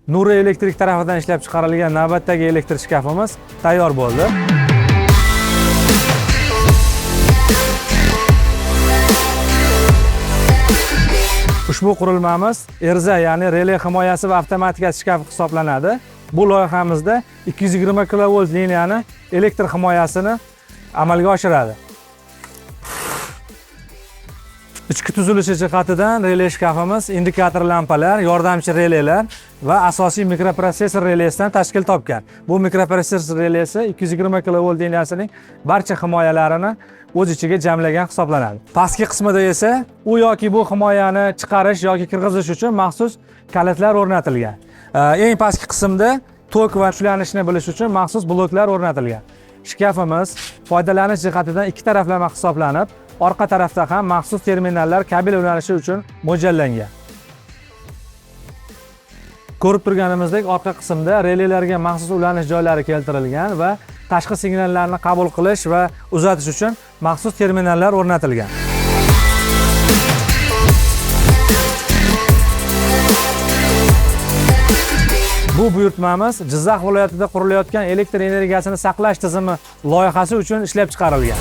Nuri Elektrik tarafidan ishlab chiqarilgan navbatdagi elektr shkafimiz tayyor bo'ldi. Ushbu qurilmamiz erza, ya'ni relay himoyasi va avtomatika shkaf hisoblanadi. Bu loyihamizda 220 kV liniyani elektr himoyasini amalga oshiradi. Ichki tuzilishi jihatidan relay shkafimiz indikator lampalar, yordamchi relaylar va asosiy mikroprotsessor relaysidan tashkil topgan. Bu mikroprotsessor relaysi 220 kV liniyasining barcha himoyalarini o'z ichiga jamlagan hisoblanadi. Pastki qismida esa u yoki bu himoyani chiqarish yoki kirg'izish uchun maxsus kalitlar o'rnatilgan. Eng pastki qismda tok va ushlanishni bilish uchun maxsus bloklar o'rnatilgan. Shkafimiz foydalanish jihatidan ikki taraflama hisoblanib, orqa tarafda ham maxsus terminallar kabel ulanishi uchun mo'ljallangan. Ko'rib turganimizdek, orqa qismda relaylarga maxsus ulanish joylari keltirilgan va tashqi signallarni qabul qilish va uzatish uchun maxsus terminallar o'rnatilgan. Bu buyurtmamiz Jizzax viloyatida qurilayotgan elektr energiyasini saqlash tizimi loyihasi uchun ishlab chiqarilgan.